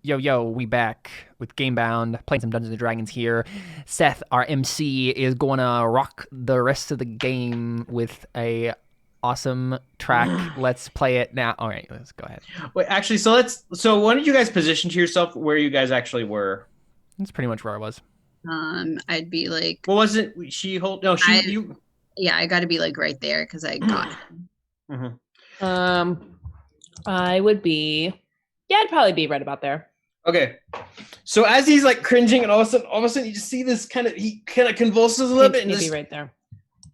Yo, we back with Gamebound, playing some Dungeons & Dragons here. Seth, our MC, is gonna rock the rest of the game with a awesome track. Let's play it now. All right, let's go ahead. Wait, actually, so why don't you guys position to yourself where you guys actually were? That's pretty much where I was. I'd be like, What was it? You. yeah, I got to be like right there because I got him. Mm-hmm. I would be, yeah, I'd probably be right about there. Okay, so as he's like cringing, and all of a sudden, you just see this he kind of convulses a little bit, and He'd be right there.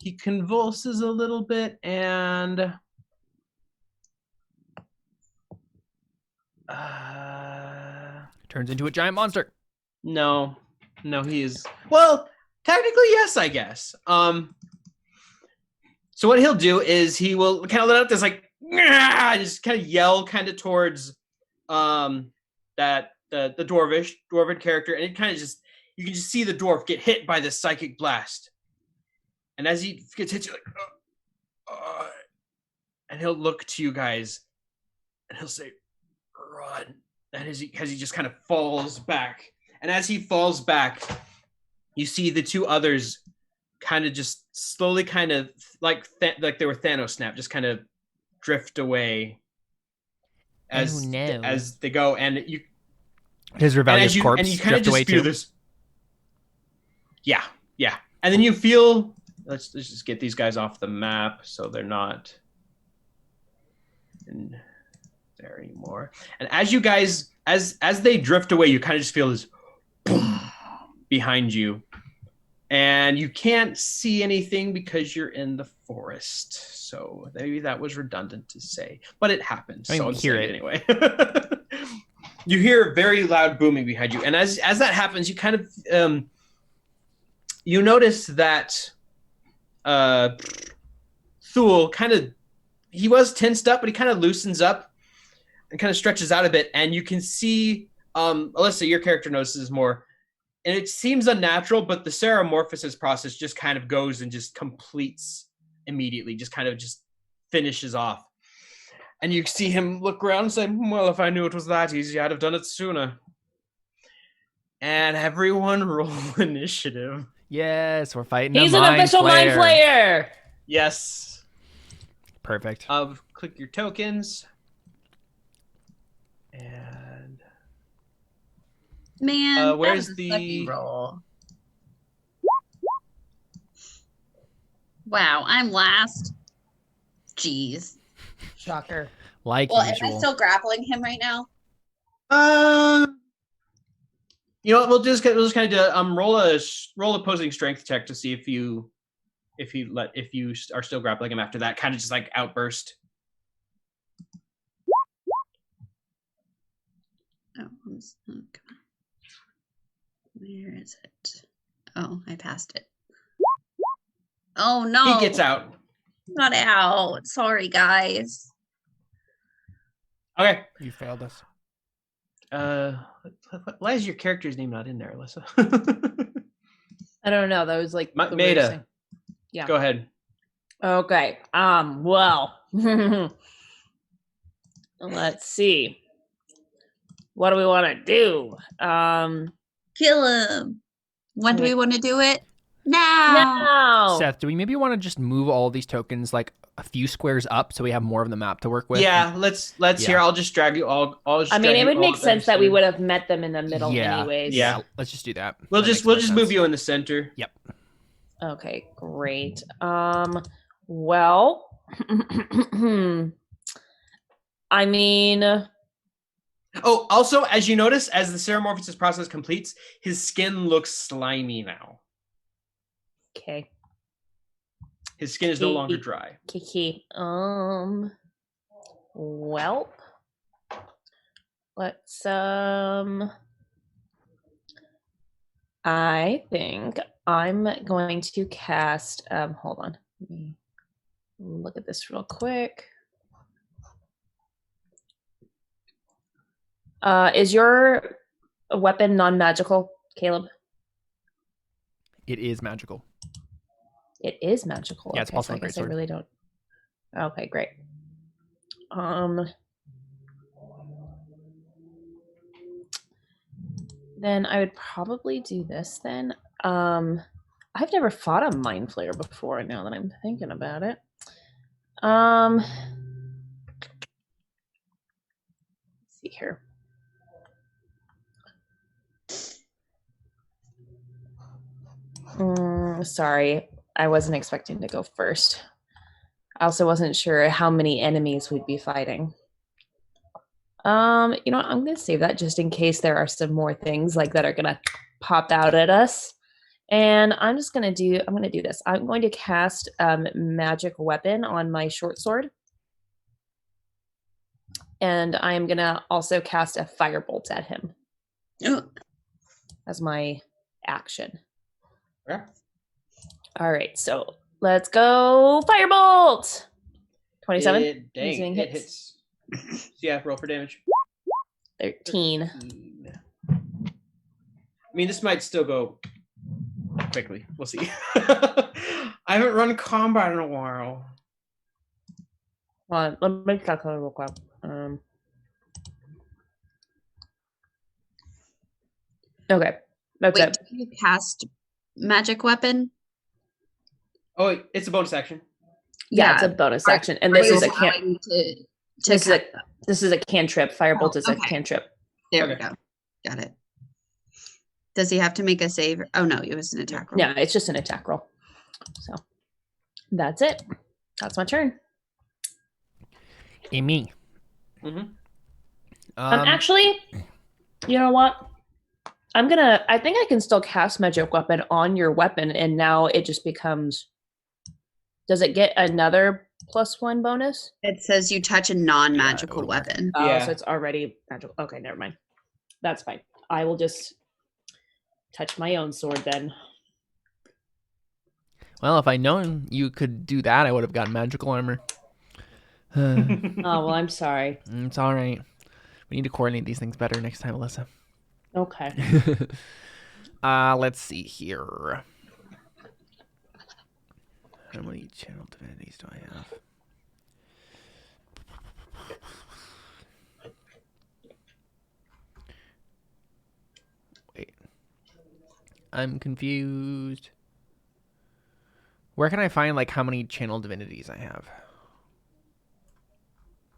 He convulses a little bit, and turns into a giant monster. No, he is. Well, technically, yes, I guess. So what he'll do is he will kind of let out this like, just kind of yell kind of towards that the dwarven character, and it kind of just, you can just see the dwarf get hit by this psychic blast, and as he gets hit, you're like, and he'll look to you guys, and he'll say, "Run!" And as he just kind of falls back, and as he falls back, you see the two others kind of just slowly, kind of like they were Thanos snap, just kind of drift away as they go, and you. His rebellious corpse and you kind of drift away just feel too. this. Yeah, and then you feel. Let's just get these guys off the map so they're not in there anymore. And as you guys, as they drift away, you kind of just feel this boom behind you, and you can't see anything because you're in the forest. So maybe that was redundant to say, but it happened. I mean, so we hear it anyway. You hear very loud booming behind you, and as that happens, you kind of you notice that Thule he was tensed up, but he kind of loosens up and kind of stretches out a bit, and you can see Alyssa, your character notices more, and it seems unnatural, but the seramorphosis process just kind of goes and just completes immediately, just kind of just finishes off. And you see him look around and say, "Well, if I knew it was that easy, I'd have done it sooner." And everyone roll initiative. Yes, we're fighting. He's an official mind flayer. Yes. Perfect. Click your tokens. And man, where's that was the roll? Wow, I'm last. Jeez. Shocker. Like well, usual. am I still grappling him right now? You know what? We'll just kind of do roll opposing strength check to see if you are still grappling him after that kind of just like outburst. Oh, come on. Where is it? Oh, I passed it. Oh no! He gets out. Not out. Sorry, guys. Okay. You failed us. Why is your character's name not in there, Alyssa? I don't know. That was like Maida. Yeah. Go ahead. Okay. Well, let's see. What do we want to do? Kill him. When do we want to do it? Now. Seth, do we maybe want to just move all these tokens like a few squares up so we have more of the map to work with? Yeah, let's hear. I'll just drag you all. I mean, it would make sense that we would have met them in the middle anyways. Yeah, let's just do that. We'll just move you in the center. Yep. Okay, great. Well, I mean. Oh, also, as you notice, as the seramorphosis process completes, his skin looks slimy now. Okay. His skin is no longer dry. Kiki. Well, let's, I think I'm going to cast, hold on. Let me look at this real quick. Is your weapon non-magical, Caleb? It is magical. It is magical. Yeah, it's also so a I guess greatsword. I really don't. Okay, great. Then I would probably do this then. I've never fought a Mind Flayer before now that I'm thinking about it. Let's see here. Sorry, I wasn't expecting to go first. I also wasn't sure how many enemies we'd be fighting. You know what? I'm gonna save that just in case there are some more things like that are gonna pop out at us. And I'm gonna do this. I'm going to cast magic weapon on my short sword. And I am gonna also cast a firebolt at him. Oh. As my action. Yeah. All right, so let's go firebolt. 27. Dang, it hits. So yeah, roll for damage. 13. I mean, this might still go quickly. We'll see. I haven't run combat in a while. Hold on, let me calculate real quick. Okay, that's Wait, it. did you cast magic weapon? Oh, wait, it's a bonus action. Yeah, it's a bonus action, and this is a this is a cantrip. Firebolt is a cantrip. There we go. Got it. Does he have to make a save? Oh no, it was an attack roll. Yeah, it's just an attack roll. So that's it. That's my turn. Me. Mm-hmm. Actually, you know what? I think I can still cast magic weapon on your weapon, and now it just becomes. Does it get another +1 bonus? It says you touch a non-magical weapon. Oh, Yeah. so it's already magical. Okay, never mind. That's fine. I will just touch my own sword then. Well, if I'd known you could do that, I would have gotten magical armor. Oh, well, I'm sorry. It's all right. We need to coordinate these things better next time, Alyssa. Okay. Let's see here. How many channel divinities do I have? Wait. I'm confused. Where can I find like how many channel divinities I have?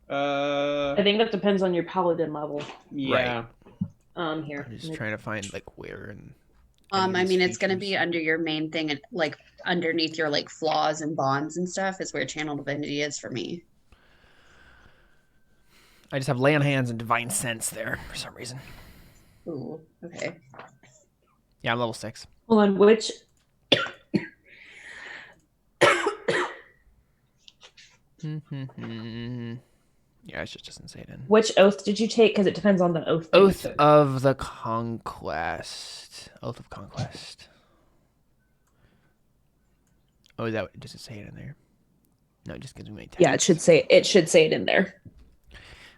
I think that depends on your paladin level. Yeah. Here. I'm just trying to find like where and. I mean, it's going to be under your main thing, and like underneath your like flaws and bonds and stuff is where channel divinity is for me. I just have lay on hands and divine sense there for some reason. Ooh, okay. Yeah, I'm level 6. Hold on, which? Yeah, it's just doesn't say it in. Which oath did you take? Because it depends on the oath. Oath of the Conquest. Oath of Conquest. Oh, is that? Does it say it in there? No, it just gives me my text. Yeah, it should say it in there.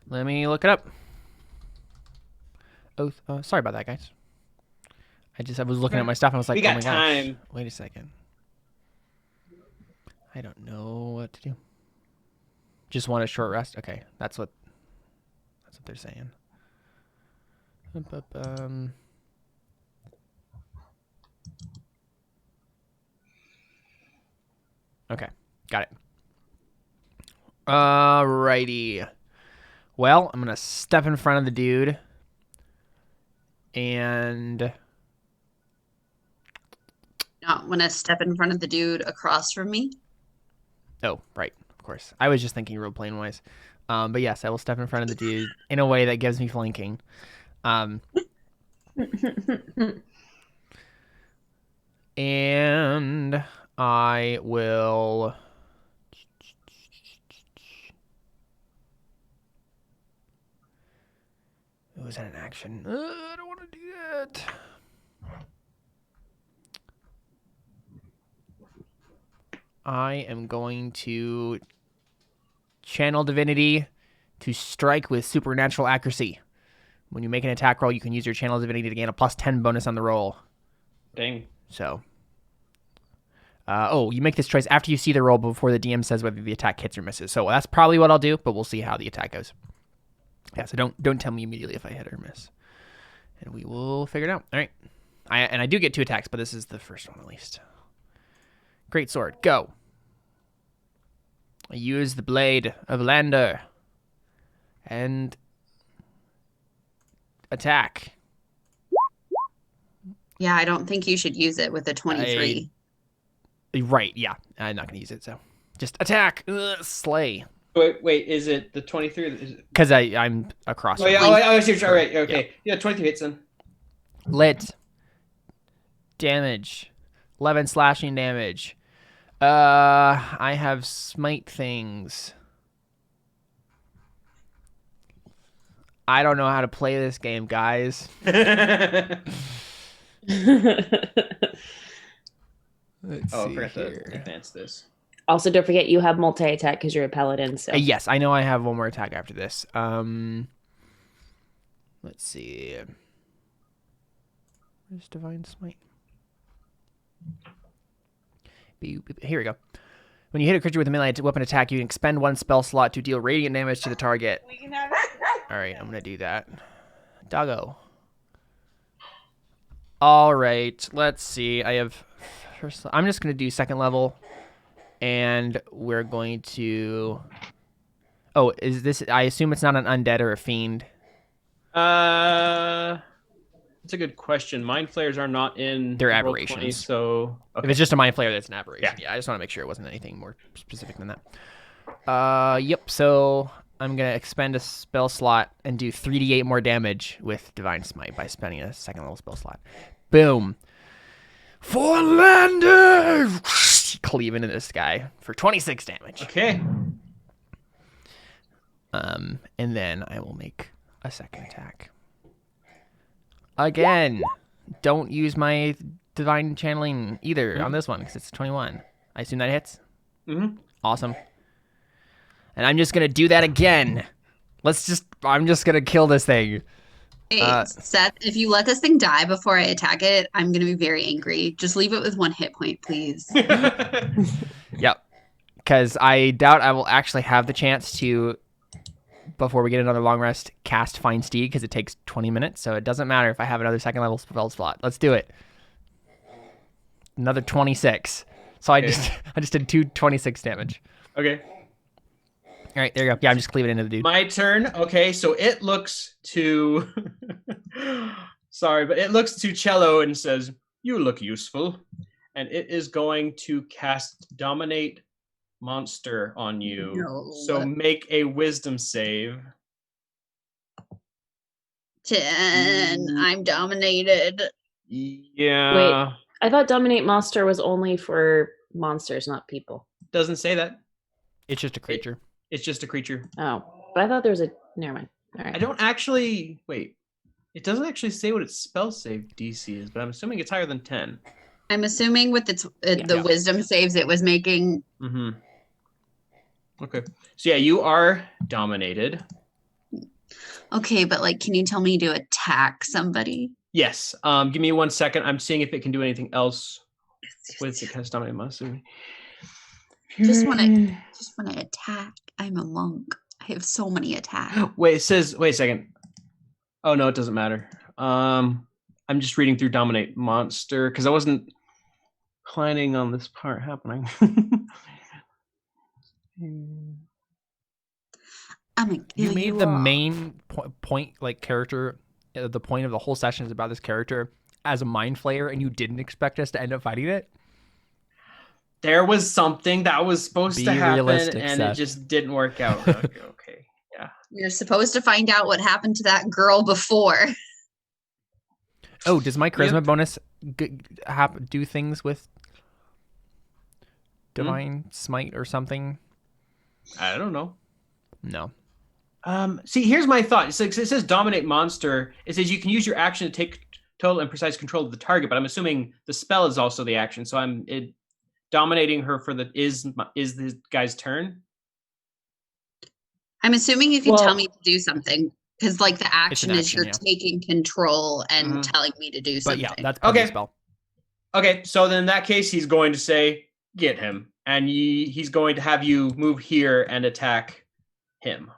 Let me look it up. Oath. Sorry about that, guys. I was looking at my stuff and I was like, We got oh my time. gosh. Wait a second. I don't know what to do. Just want a short rest. Okay, that's what they're saying. Okay, got it. Alrighty. Well, I'm gonna step in front of the dude, and Not want to step in front of the dude across from me. oh, right, of course. I was just thinking role playing wise. But yes, I will step in front of the dude in a way that gives me flanking. And I will. Was that an action? I don't want to do that. I am going to channel divinity to strike with supernatural accuracy. When you make an attack roll, you can use your channel divinity to gain a +10 bonus on the roll. Dang. So, you make this choice after you see the roll before the DM says whether the attack hits or misses. So that's probably what I'll do, but we'll see how the attack goes. Yeah, so don't tell me immediately if I hit or miss. And we will figure it out. All right. I do get 2 attacks, but this is the first one at least. Great sword. Go. I use the blade of Lander. And attack. Yeah, I don't think you should use it with a 23. Right, yeah. I'm not going to use it, so. Just attack. Slay. Wait, is it the 23? Because I'm across. Oh, yeah, I see. All right, okay. Yeah, 23 hits then. Lit. Damage. 11 slashing damage. I have smite things. I don't know how to play this game, guys. Let's I see forgot here. to advance this. Also, don't forget you have multi-attack because you're a paladin. So Yes, I know I have one more attack after this. Let's see. Where's Divine Smite? Here we go. When you hit a creature with a melee weapon attack, you can expend 1 spell slot to deal radiant damage to the target. All right, I'm going to do that. Doggo. All right, let's see. I have first. I'm just going to do second level, and we're going to. Oh, is this? I assume it's not an undead or a fiend. That's a good question. Mind flayers are not in. They're Roll20, aberrations. so If it's just a mind flayer, that's an aberration. Yeah. Yeah, I just want to make sure it wasn't anything more specific than that. Yep. So I'm gonna expend a spell slot and do 3d8 more damage with Divine Smite by spending a second level spell slot. Boom. For Lander! Cleave into this guy for 26 damage. Okay. And then I will make a second attack. Again, don't use my divine channeling either on this one because it's 21. I assume that hits. Mm-hmm. Awesome. And I'm just gonna do that again. I'm just gonna kill this thing. Hey, Seth, if you let this thing die before I attack it, I'm going to be very angry. Just leave it with 1 hit point, please. Yep. Because I doubt I will actually have the chance to, before we get another long rest, cast Find Steed because it takes 20 minutes. So it doesn't matter if I have another second level spell slot. Let's do it. Another 26. So I just did 226 damage. Okay. All right, there you go. Yeah, I'm just cleaving into the dude. My turn. Okay, so it looks to. Sorry, but it looks to Cello and says, "You look useful," and it is going to cast Dominate Monster on you. No. So make a Wisdom save. 10. I'm dominated. Yeah. Wait. I thought Dominate Monster was only for monsters, not people. Doesn't say that. It's just a creature. It's just a creature. Oh, but I thought there was a. Never mind. All right. I don't actually. Wait. It doesn't actually say what its spell save DC is, but I'm assuming it's higher than 10. I'm assuming with the Yeah. wisdom saves it was making. Mm-hmm. Okay. So yeah, you are dominated. Okay, but like, can you tell me to attack somebody? Yes. Give me 1 second. I'm seeing if it can do anything else with the cast dominate monster. Just want to attack. I'm a monk. I have so many attacks. Wait, it says. Wait a second. Oh no, it doesn't matter. I'm just reading through dominate monster because I wasn't planning on this part happening. I'm gonna kill You made the all. main point, like character, the point of the whole session is about this character as a mind flayer, and you didn't expect us to end up fighting it. There was something that was supposed to happen, realistic, and Seth. it just didn't work out. Okay, yeah. You're supposed to find out what happened to that girl before. Oh, does my charisma Yep. bonus do things with divine smite or something? I don't know. No. See, here's my thought. It says dominate monster. It says you can use your action to take total and precise control of the target, but I'm assuming the spell is also the action. So I'm dominating her for the is this guy's turn. I'm assuming you can Well- tell me to do something because, like, the action is action, you're yeah. taking control and Mhm. telling me to do But something. yeah, that's part of Okay. the spell. Okay, so then in that case, he's going to say, "Get him," and he's going to have you move here and attack him.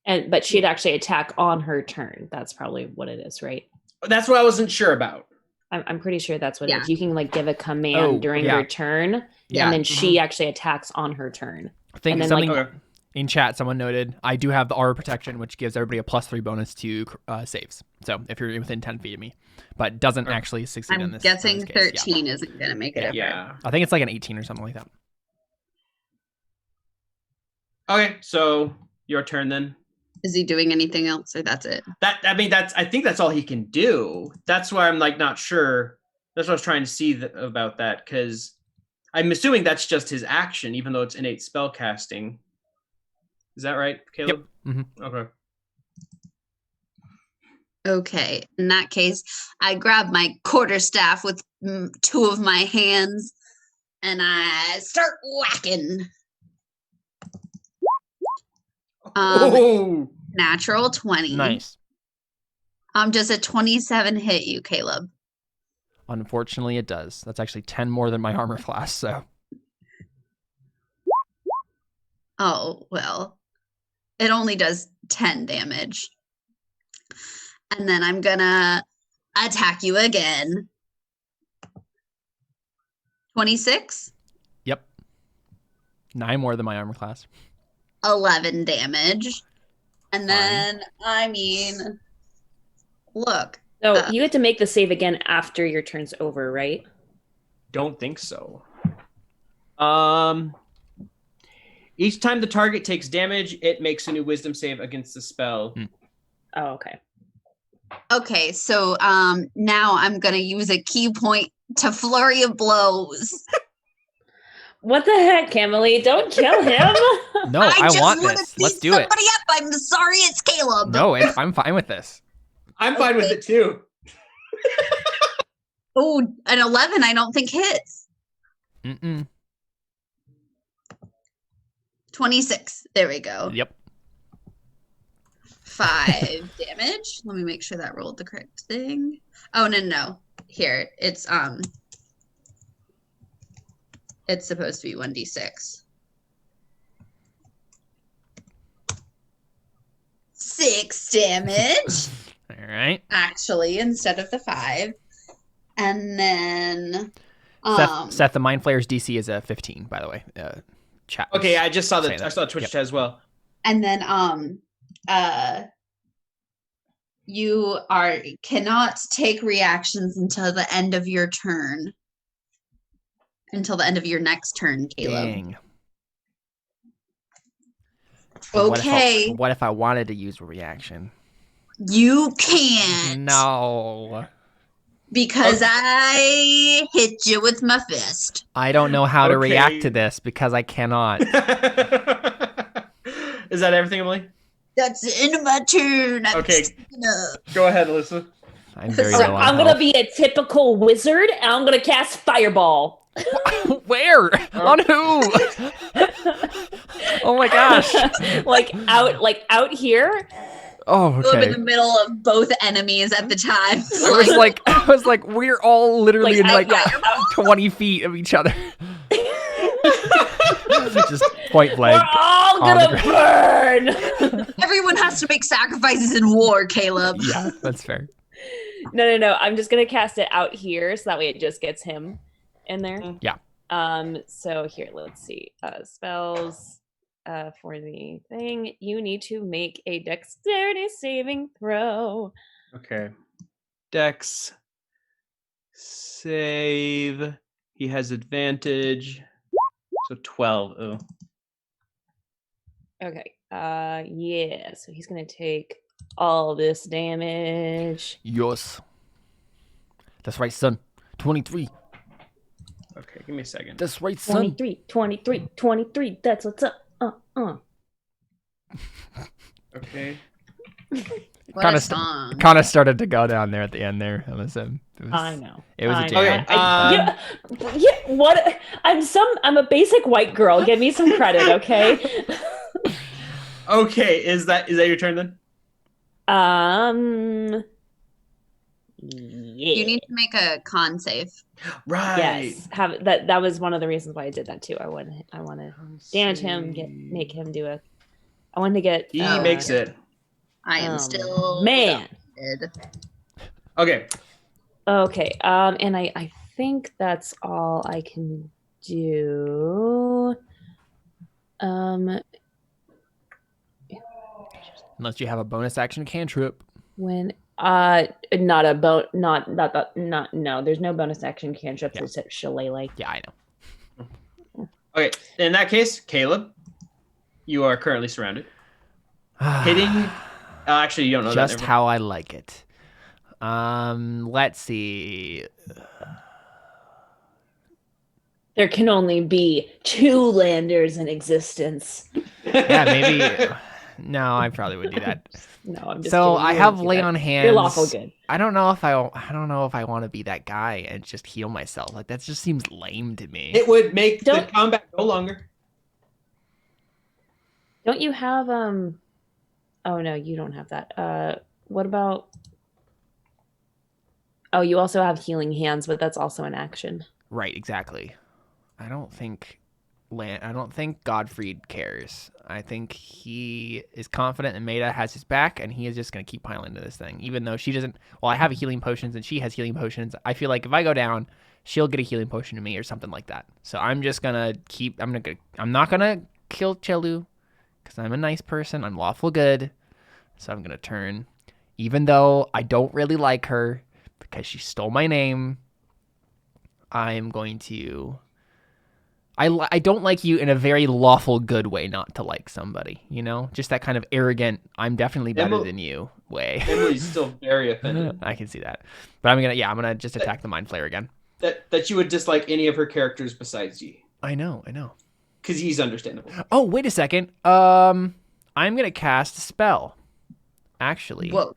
But she'd actually attack on her turn. That's probably what it is, right? That's what I wasn't sure about. I'm pretty sure that's what it Yeah. is. You can like give a command during yeah. her turn, Yeah. and then she actually attacks on her turn. I think And then, something Okay. in chat, someone noted, I do have the aura protection, which gives everybody a +3 bonus to saves. So if you're within 10 feet of me, but doesn't actually succeed in I'm this. guessing in this case. 13 isn't going to make it. Yeah. I think it's like an 18 or something like that. Okay, so your turn then. Is he doing anything else, or that's it? I think that's all he can do. That's why I'm like not sure. That's what I was trying to see about that, because I'm assuming that's just his action, even though it's innate spell casting. Is that right, Caleb? Yep. Mm-hmm. Okay. Okay. In that case, I grab my quarterstaff with two of my hands, and I start whacking. Oh, Natural 20. Nice. Does a 27 hit you, Caleb? Unfortunately, it does. That's actually 10 more than my armor class. So Oh, well. It only does 10 damage. And then I'm gonna attack you again. 26? yep, 9 more than my armor class. 11 damage. And Fine. then, I mean, look. So you get to make the save again after your turn's over, right? don't think so. Each time the target takes damage, it makes a new wisdom save against the spell. Oh, okay. Okay, so now I'm gonna use a key point to flurry of blows. What the heck, Camille? Don't kill him. No, I just want wanna this. beat Let's do it. somebody up. I'm sorry, it's Caleb. No, I'm fine with this. I'm fine with Okay. it too. Oh, an 11 I don't think hits. Mm-mm. 26. There we go. Yep. 5 damage. Let me make sure that rolled the correct thing. Oh, no. Here, it's supposed to be 1d6. 6 damage, All right. actually, instead of the 5. And then Seth, the Mind Flayer's DC is a 15, by the way. Chat. was Okay, I just saw saying I saw Twitch Yep. chat as well. And then you cannot take reactions until the end of your turn. Until the end of your next turn, Caleb. Dang. But Okay. What if I wanted to use a reaction? You can't. No. Because I hit you with my fist. I don't know how to Okay. react to this because I cannot. Is that everything, Emily? That's the end of my turn. I'm Okay. sticking up. Go ahead, Alyssa. I'm very So low on I'm gonna health. be a typical wizard, and I'm gonna cast Fireball. Where? On who? Oh my gosh. like out here. Oh, I live in okay. the middle of both enemies at the time. I was like, we're all literally in Like, like 20 feet of each other. Just point blank. We're all on the gonna burn. Everyone has to make sacrifices in war, Caleb. Yeah, that's fair. No. I'm just gonna cast it out here, so that way it just gets him in there. Yeah. So here, let's see. Spells. For the thing, you need to make a dexterity saving throw. Okay. Dex. Save. He has advantage. So 12. Oh. Okay. Yeah. So he's gonna take all this damage. Yes. That's right, son. 23. Okay, give me a second. That's right, son. 23. That's what's up. Okay. What Kinda a song. Kind of started to go down there at the end there. It was I know. It was a I jam. know. Yeah. What? I'm a basic white girl. Give me some credit, okay? Okay, is that your turn then? Yeah. You need to make a con save. Right. Yes. Have that was one of the reasons why I did that too. I want to damage him, make him do a I want to get. He makes it. I am still man. dead. Okay. Okay. And I think that's all I can do. Unless you have a bonus action cantrip. When not a no, there's no bonus action cantrips except Shillelagh. Yeah, I know. Okay. In that case, Caleb, you are currently surrounded. Hitting. Actually, you don't know just that. how I like it. Let's see. There can only be 2 landers in existence. Yeah, maybe. No, I probably would do that. No, I'm just so kidding. I You have wouldn't do lay that. on hands. You're lawful good. I don't know if I want to be that guy and just heal myself. Like that just seems lame to me. It would make the combat go longer. Don't you have Oh no, you don't have that. What about? Oh, you also have healing hands, but that's also an action. Right, exactly. I don't think Godfried cares. I think he is confident and Maida has his back, and he is just going to keep piling into this thing. Even though she doesn't... Well, I have healing potions, and she has healing potions. I feel like if I go down, she'll get a healing potion to me or something like that. So I'm just going to keep... I'm not going to kill Chelu, because I'm a nice person. I'm lawful good. So I'm going to turn. Even though I don't really like her, because she stole my name, I'm going to... I don't like you in a very lawful good way not to like somebody, you know? Just that kind of arrogant, I'm definitely better than you way. Emily's still very offended. I can see that. But I'm gonna just attack the Mind Flayer again. That you would dislike any of her characters besides Yi. I know. Because he's understandable. Oh, wait a second. I'm gonna cast a spell. Actually. Whoa.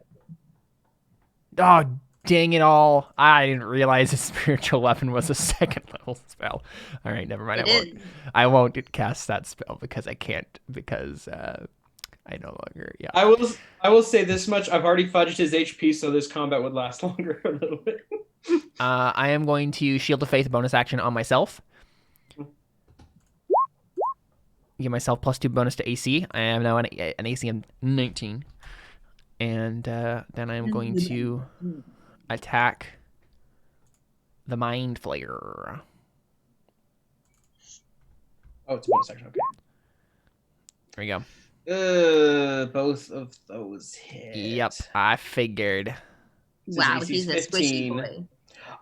Oh, dang it all. I didn't realize a spiritual weapon was a 2nd level spell. All right, never mind. I won't cast that spell because I can't, because I no longer, yeah. I will say this much. I've already fudged his HP, so this combat would last longer a little bit. I am going to Shield of Faith bonus action on myself. Give myself +2 bonus to AC. I am now an AC of 19. And then I am going to attack the Mind Flayer. Oh, it's a bonus action. Okay. There we go. Both of those hit. Yep, I figured. Wow, His he's a AC's squishy 15. boy.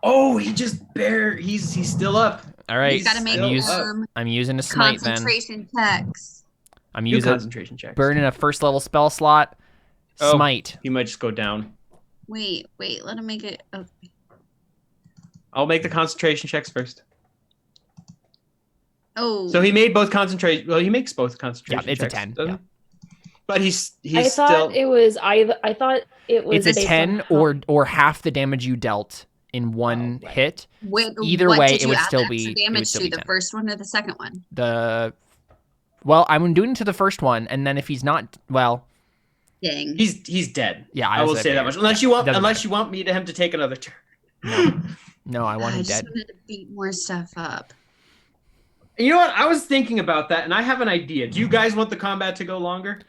Oh, he's still up. All right, You gotta make I'm using a Smite then. concentration checks. I'm Do using concentration checks. burn in a 1st level spell slot. Oh. Smite. He might just go down. Wait, let him make it. Okay. I'll make the concentration checks first. Oh. So he made both concentration. Well, he makes both concentration. Yeah, it's a checks, 10. doesn't Yeah. he? But he's I still. thought it was I thought it was. It's a based 10 on or half the damage you dealt in one right. hit. Wait, Either what way, did it you would add still the be- extra it would damage still to be the 10. first one or the second one. Well, I'm doing to the first one, and then if he's not, well, Dang. He's dead. yeah, I will say that much. Unless you want Doesn't me to him to take another turn. no, I want I him just dead. wanted to beat more stuff up. You know what? I was thinking about that, and I have an idea. Do you guys want the combat to go longer?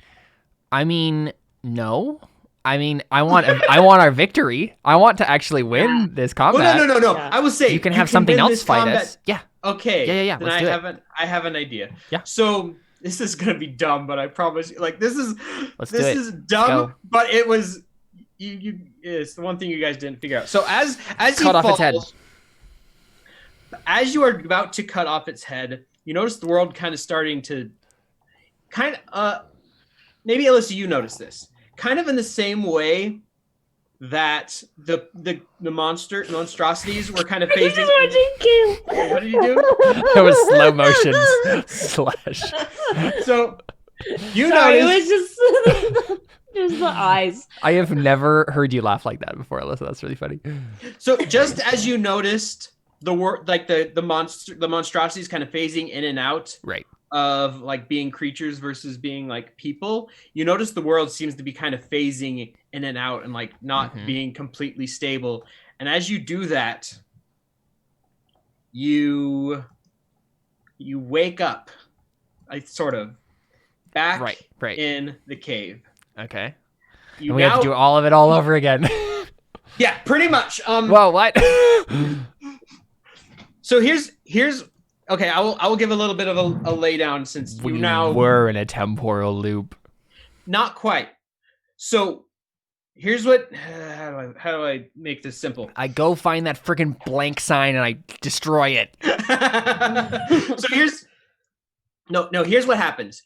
I mean, no. I mean, I want our victory. I want to actually win this combat. Oh, no. Yeah. I was saying You can have something win else this fight combat. us. Yeah. Okay. Yeah. Then Let's do it. I have an idea. Yeah. So this is gonna be dumb, but I promise you, like this is Let's do it. is dumb, go. but it was it's the one thing you guys didn't figure out. So as he Cut off falls, its head. as you are about to cut off its head, you notice the world kind of starting to maybe Alyssa, you notice this. Kind of in the same way that the monstrosities were kind of phasing. What did you do? It was slow motion slash. So you Sorry, it notice was just just the eyes. I have never heard you laugh like that before, Alyssa. That's really funny. So just as you noticed the word, like the monstrosities kind of phasing in and out Right. of like being creatures versus being like people, you notice the world seems to be kind of phasing in and out and like not being completely stable. And as you do that, you wake up. I sort of. back Right. in the cave. Okay. You And we have now- to do all of it all over again. Yeah, pretty much. Whoa, what? So here's okay. I will give a little bit of a laydown since We you now were in a temporal loop. not quite. So here's what. How do I make this simple? I go find that freaking blank sign and I destroy it. So here's here's what happens.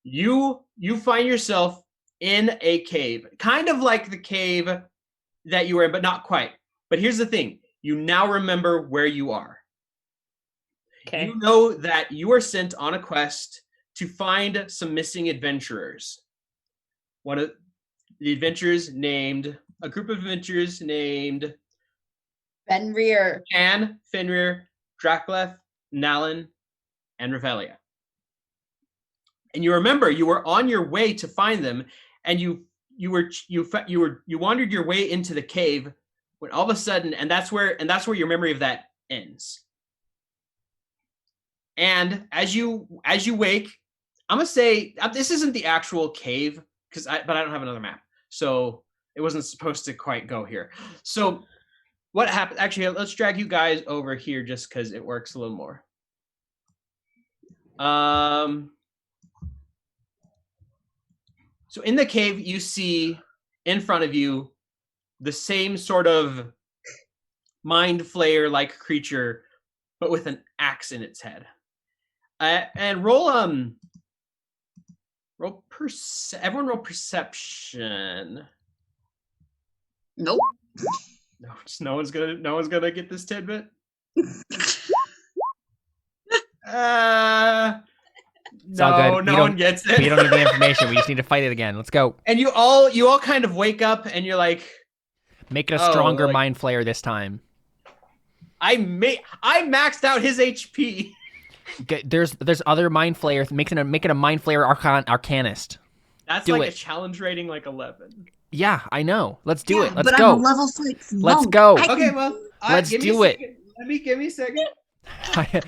You find yourself in a cave, kind of like the cave that you were in, but not quite. But here's the thing: you now remember where you are. Okay. You know that you are sent on a quest to find some missing adventurers. One of the adventurers named a group of adventurers named Fenrir. Anne, Fenrir, Drakleth, Nalan, and Revelia. And you remember you were on your way to find them, and you wandered your way into the cave when all of a sudden, and that's where your memory of that ends. And as you wake, I'm gonna say this isn't the actual cave but I don't have another map, so it wasn't supposed to quite go here. So what happened? Actually, let's drag you guys over here just because it works a little more. So in the cave, you see in front of you the same sort of mind flayer-like creature, but with an axe in its head. And everyone roll perception. Nope. No, no one's gonna get this tidbit. It's all good. No one gets it. We don't need the information. We just need to fight it again. Let's go. And you all kind of wake up and you're like, Make it a stronger like- mind flayer this time. I maxed out his HP. There's other mind flayers. Make it a mind flayer arcanist. That's Do like it. a challenge rating like 11. Yeah, I know. Let's do it. Let's but go. I'm a level 6 Let's monk. go. Okay, well, Let's give me do a it. second. Give me a second.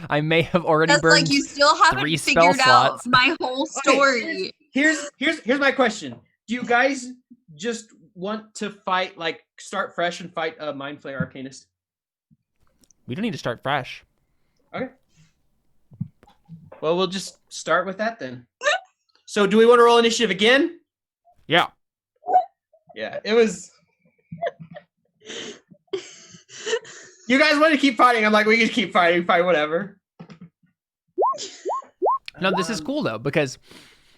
I may have already That's burned. like you still haven't 3 figured spell out slots. my whole story. Here's my question. Do you guys just want to fight, like start fresh and fight a Mind Flayer Arcanist? We don't need to start fresh. Okay. Well, we'll just start with that then. So do we want to roll initiative again? Yeah. Yeah, it was. You guys want to keep fighting? I'm like, we can keep fighting, fight whatever. No, this is cool though, because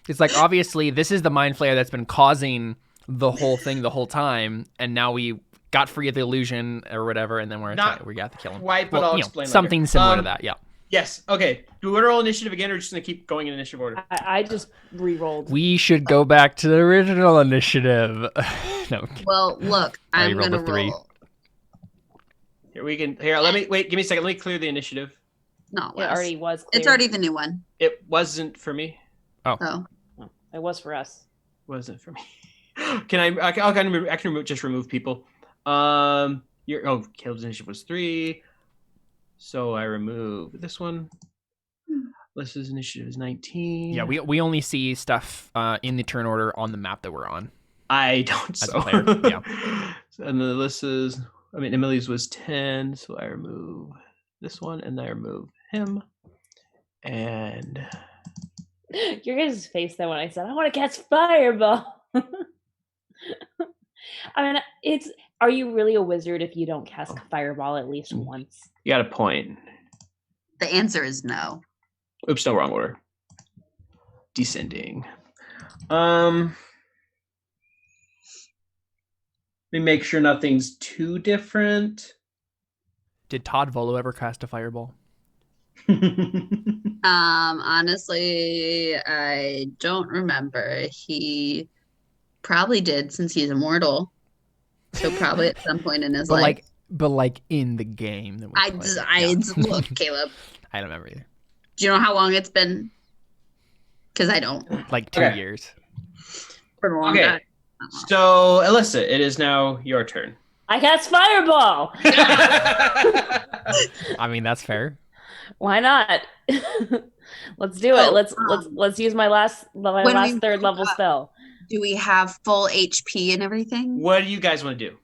it's like obviously this is the mind flayer that's been causing the whole thing the whole time, and now we got free of the illusion or whatever, and then we got to kill him. Quite, but I'll explain later. Something similar to that, yeah. Yes. Okay. Do we want to roll initiative again, or just gonna keep going in initiative order? I just re-rolled. We should go back to the original initiative. No. Well, look, Oh, you I'm rolled gonna a 3. roll. Here. Let me wait. Give me a second. Let me clear the initiative. Not It less. already was clear. It's already the new one. It wasn't for me. Oh. It was for us. Wasn't for me. Can I can just remove people. Caleb's initiative was 3. So I remove this one. Alyssa's initiative is 19. Yeah, we only see stuff in the turn order on the map that we're on. I don't. As So. a player, yeah. And then Emily's was 10, so I remove this one, and I remove him. And Your guys' face though when I said I want to cast Fireball. I mean, are you really a wizard if you don't cast Fireball at least once? you got a point. The answer is no. Oops, no, wrong order. Descending. Let me make sure nothing's too different. Did Todd Volo ever cast a fireball? Honestly, I don't remember. He probably did since he's immortal. So probably at some point in his life. But like in the game that we played. Look, Caleb. I don't remember either. Do you know how long it's been? Because I don't. Like 2 Okay. years. For a long Okay. time. So, Alyssa, it is now your turn. I cast Fireball. I mean, that's fair. Why not? Let's do Oh, it. Let's use my last when we third level spell. Do we have full HP and everything? What do you guys want to do?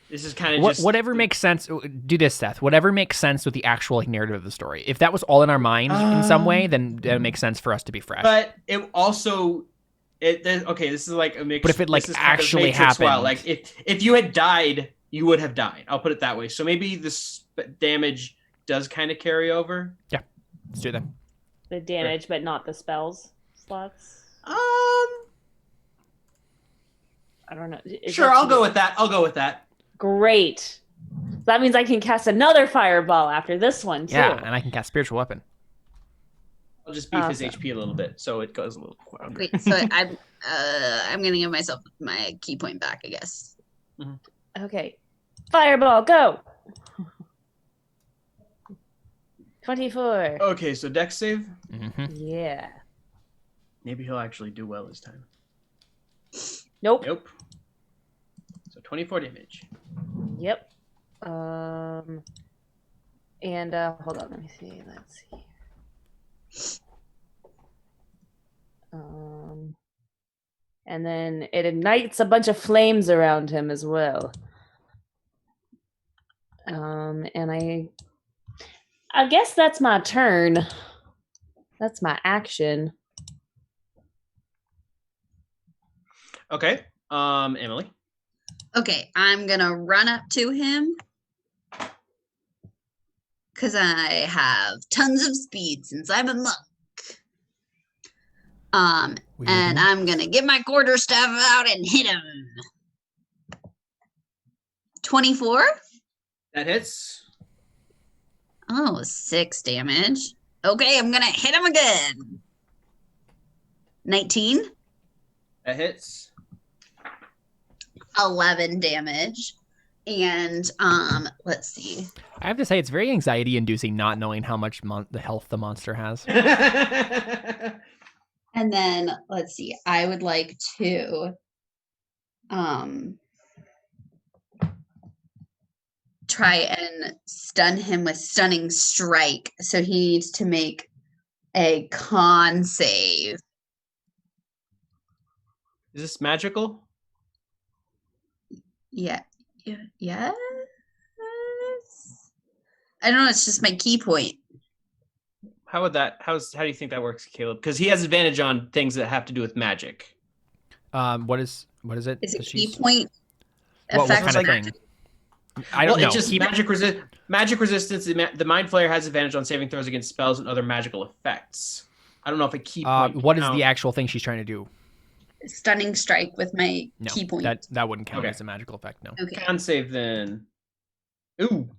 This is kind of just whatever makes sense. Do this, Seth. Whatever makes sense with the actual narrative of the story. If that was all in our minds in some way, then it makes sense for us to be fresh. But it also, okay, this is like a mix. But if it like actually happened, like if you had died, you would have died. I'll put it that way. So maybe this damage does kind of carry over. Yeah, let's do that. The damage, but not the spells slots. I don't know. Sure, I'll go with that. Great. That means I can cast another fireball after this one too. Yeah, and I can cast spiritual weapon. I'll just beef his HP a little bit, so it goes a little longer. Wait, so I'm gonna give myself my key point back, I guess. Mm-hmm. Okay, fireball, go. 24. Okay, so dex save. Mm-hmm. Yeah. Maybe he'll actually do well this time. Nope. So 24 damage. Yep. And hold on, let me see. Let's see. And then it ignites a bunch of flames around him as well. And I guess that's my turn. That's my action. Okay. Emily. Okay, I'm gonna run up to him because I have tons of speed since I'm a monk. And I'm gonna get my quarterstaff out and hit him. 24? That hits. Oh, 6 damage. Okay, I'm gonna hit him again. 19? That hits. 11 damage. And let's see. I have to say, it's very anxiety-inducing not knowing how much the health the monster has. And then let's see. I would like to try and stun him with stunning strike. So he needs to make a con save. Is this magical? Yeah. Yes. I don't know. It's just my key point. How do you think that works, Caleb? Because he has advantage on things that have to do with magic. What is it? Is it key point? What Effect? kind of thing? I don't know. It's just magic resistance. The Mind Flayer has advantage on saving throws against spells and other magical effects. I don't know if a key point. What is the actual thing she's trying to do? Stunning strike with my key point. That wouldn't count as a magical effect. No. Okay. Con save then. Ooh.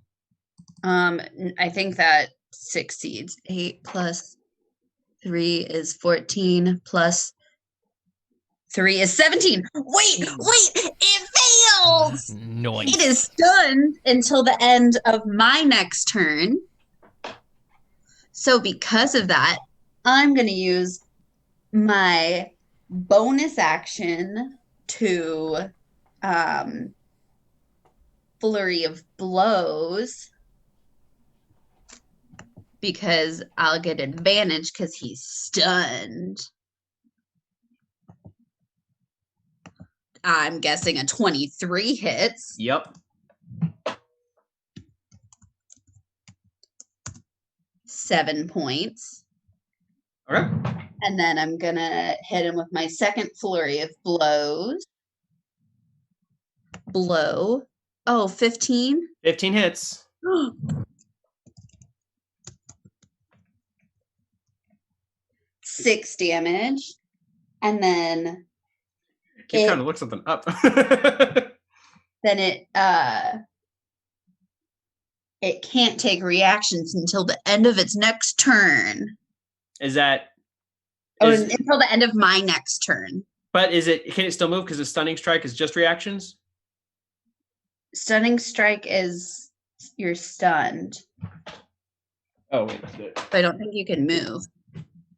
I think that succeeds. 8 plus 3 is 14 plus 3 is 17. Wait, it fails. Nice. It is stunned until the end of my next turn. So because of that, I'm going to use my bonus action to flurry of blows, because I'll get advantage because he's stunned. I'm guessing a 23 hits. Yep. 7 points. Okay. And then I'm going to hit him with my second flurry of blows. Blow. Oh, 15? 15 hits. 6 damage. And then Keep trying to look something up. then it can't take reactions until the end of its next turn. Until the end of my next turn. But can it still move because the stunning strike is just reactions? Stunning strike is you're stunned. Oh wait, let's do it. But I don't think you can move.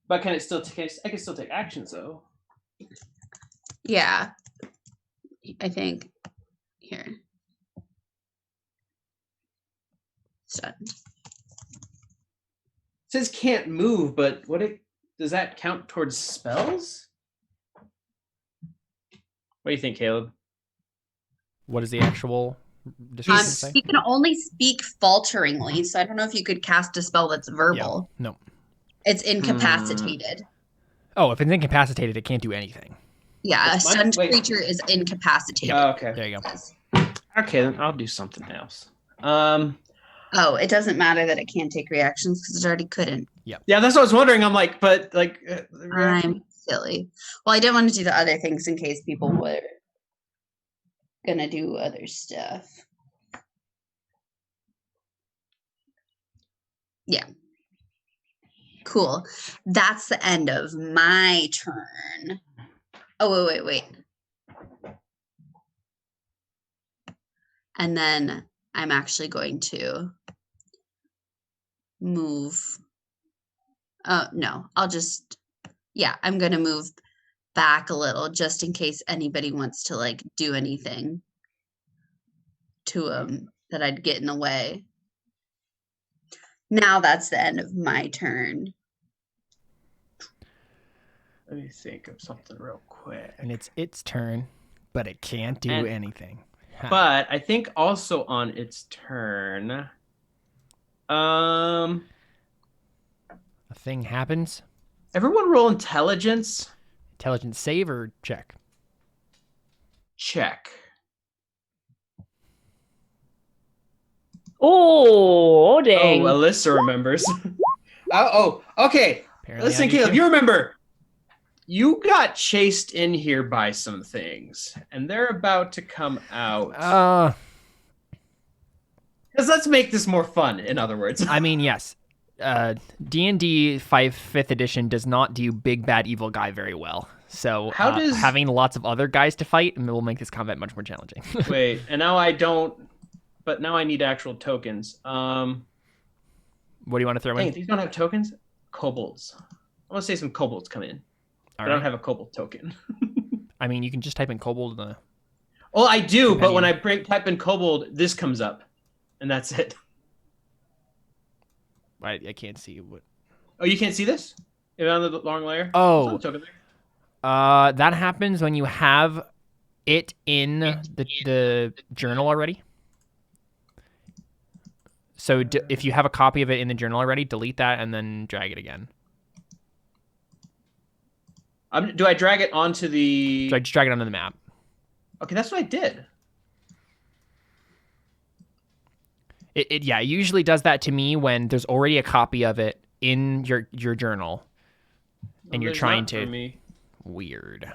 But can it still I can still take actions though. Yeah. I think here. Stunned. says can't move, but does that count towards spells? What do you think, Caleb? What is the actual description say? He can only speak falteringly, so I don't know if you could cast a spell that's verbal. No. It's incapacitated. Oh, if it's incapacitated, it can't do anything. Yeah, a It's stunned wait. creature is incapacitated. Oh, okay. There you go. Okay, then I'll do something else. Oh, it doesn't matter that it can't take reactions because it already couldn't. Yeah, that's what I was wondering. I'm like, but like, I'm silly. Well, I didn't want to do the other things in case people were gonna do other stuff. Yeah. Cool. That's the end of my turn. Oh, wait. And then I'm actually going to move. Oh, no, I'm going to move back a little just in case anybody wants to like do anything to him that I'd get in the way. Now that's the end of my turn. let me think of something real quick. And it's its turn, but it can't do anything. But I think also on its turn, A thing happens. everyone roll intelligence Intelligence save or check? check. Oh, dang. Oh, Alyssa remembers. Okay. Apparently I Listen, do Caleb, too. you remember you got chased in here by some things, and they're about to come out. Because let's make this more fun, in other words. I mean, yes. D&D 5th edition does not do big bad evil guy very well. So How does- having lots of other guys to fight will make this combat much more challenging. Wait, and now I don't, but now I need actual tokens. What do you want to throw Dang, in? these don't have tokens? Kobolds. I want to say some kobolds come in. All I don't right. have a kobold token. I mean, you can just type in kobold in the... Well, I do, but when I Companion. type in kobold, this comes up. And that's it. I can't see what... Oh, you can't see this? Is it on the long layer? Oh. There's no token there. That happens when you have it in the journal already. So if you have a copy of it in the journal already, delete that and then drag it again. Do I drag it onto the... Just drag it onto the map. Okay, that's what I did. It usually does that to me when there's already a copy of it in your journal, and you're There's trying not for to. me. Weird.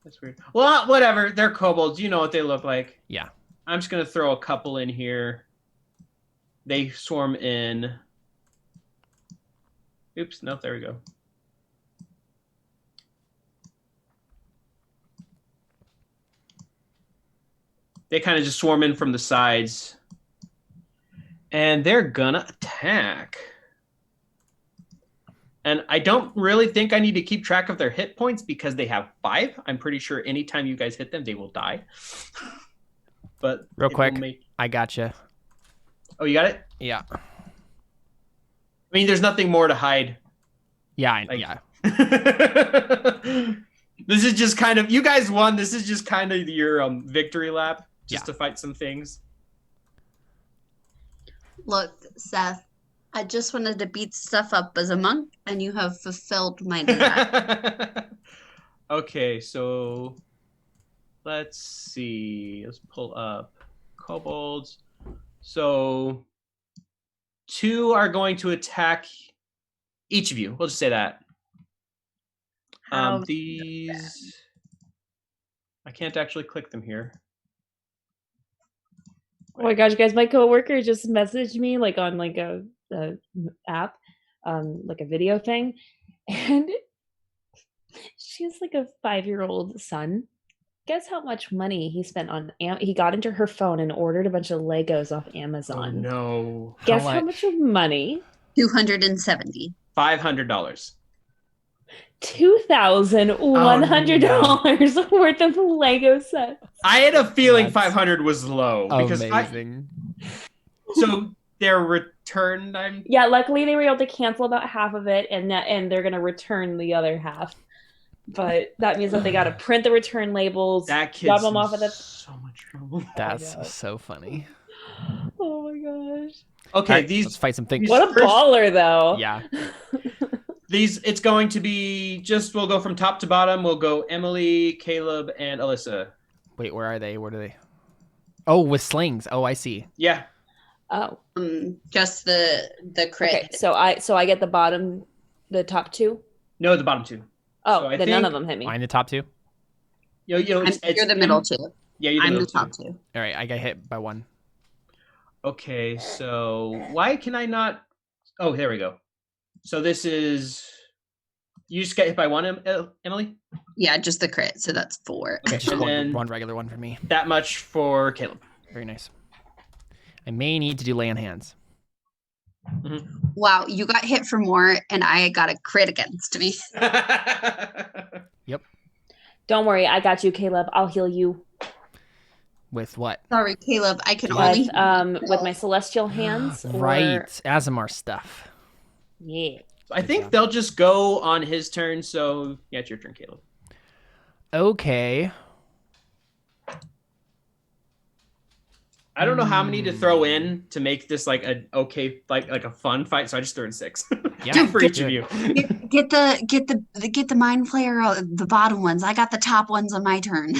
That's weird. Well, whatever. They're kobolds. You know what they look like. Yeah. I'm just going to throw a couple in here. They swarm in. Oops. No, there we go. They kind of just swarm in from the sides. And they're gonna attack. And I don't really think I need to keep track of their hit points because they have 5. I'm pretty sure anytime you guys hit them, they will die. But Real it will quick, I gotcha. Oh, you got it? Yeah. I mean, there's nothing more to hide. Yeah. Like- Yeah. This is just kind of, you guys won. This is just kind of your victory lap, just Yeah. to fight some things. Look, Seth, I just wanted to beat stuff up as a monk, and you have fulfilled my desire. Okay, so let's see. Let's pull up kobolds. So 2 are going to attack each of you. We'll just say that. How These, I can't actually click them here. Oh my gosh, guys, my coworker just messaged me like on like a app, like a video thing. And she has like a 5-year-old son. Guess how much money he spent on he got into her phone and ordered a bunch of Legos off Oh Amazon. no. Guess How how much money? 270. $500. $2,100 worth of Lego sets. I had a feeling That's 500 was low because Amazing. so they're returned. Yeah, luckily they were able to cancel about half of it, and they're gonna return the other half. But that means that they gotta print the return labels, That kid's drop them in off at the. so much trouble. That's so funny. Oh my gosh! Okay, Alright, let's fight some things. What a baller, though. Yeah. It's going to be we'll go from top to bottom. We'll go Emily, Caleb, and Alyssa. Wait, where are they? Where do they? Oh, with slings. Oh, I see. Yeah. Oh. Just the crit. Okay, so I get the top two. No, the bottom two. Oh, So I then none think- of them hit me. I'm the top two. You're the middle two. Yeah, you're the I'm middle the top two. two. All right, I got hit by one. Okay, so why can I not? Oh, there we go. So this is you just get hit by one, Emily. Yeah, just the crit. So that's 4. Okay, Just and then one regular one for me. that much for Caleb. Very nice. I may need to do lay on hands. Wow, you got hit for more, and I got a crit against me. Yep. Don't worry, I got you, Caleb. I'll heal you With what? Sorry, Caleb. I can only with my celestial hands. Right, Or... Azamar stuff. Yeah. I think they'll just go on his turn. So yeah, it's your turn, Caleb. Okay. I don't know how many to throw in to make this like a fun fight. So I just threw in 6. Yeah, 2 for each do of it. you. get the mind flayer, the bottom ones. I got the top ones on my turn.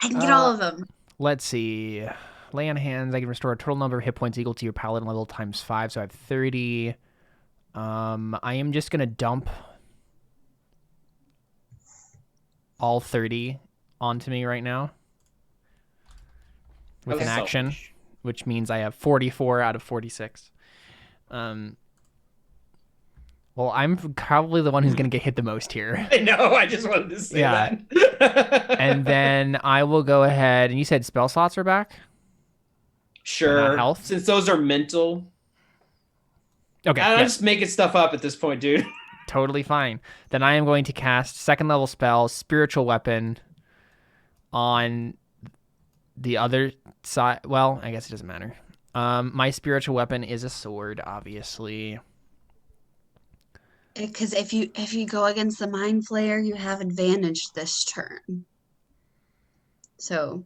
I can get all of them. Let's see. Lay on hands. I can restore a total number of hit points equal to your paladin level times 5. So I have 30. I am just gonna dump all 30 onto me right now with an action, which means I have 44 out of 46. Well, I'm probably the one who's gonna get hit the most here. I know. I just wanted to say Yeah. that. And then I will go ahead. And you said spell slots are back? Sure. Health? Since those are mental. Okay. I'm yeah. just making stuff up at this point, dude. Totally fine. Then I am going to cast second level spell, Spiritual Weapon, on the other side. Well, I guess it doesn't matter. My spiritual weapon is a sword, obviously. Because if you go against the mind flayer, you have advantage this turn. So.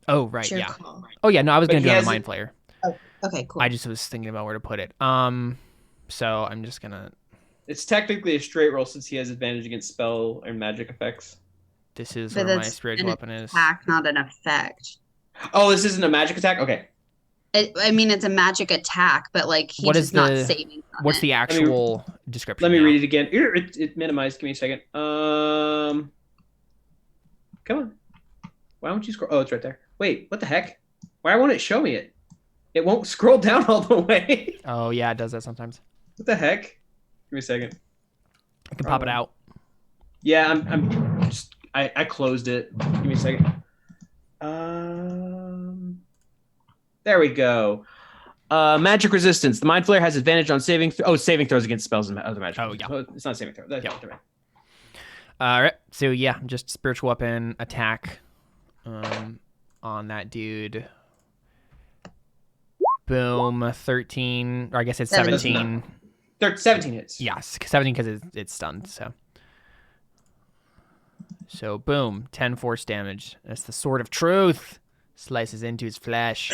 Oh, right, it's your yeah. call. Oh, yeah, no, I was But going to do he it on has- Mind Flayer. Okay, cool. I just was thinking about where to put it. So I'm just going to... It's technically a straight roll since he has advantage against spell or magic effects. This is But where my that's spiritual an weapon is. attack, not an effect. Oh, this isn't a magic attack? Okay. I mean, it's a magic attack, but like he's What is just not the- saving. On What's it. the actual description? Let me now? read it again. Here, it minimized. Give me a second. Come on. Why won't you scroll? Oh, it's right there. Wait, what the heck? Why won't it show me it? It won't scroll down all the way. Oh, yeah, it does that sometimes. What the heck? Give me a second. I can pop it out. Yeah, I'm just I closed it. Give me a second. There we go. Magic resistance. The Mind Flayer has advantage on saving throws against spells and other magic. Oh, yeah. It's not saving throw. That's Yeah. different. All right. So, yeah, just spiritual weapon attack on that dude. Boom. 13. Or I guess it's 17. 17 hits. Yes, 17 because it's stunned. So boom, 10 force damage. That's the sword of truth. Slices into his flesh.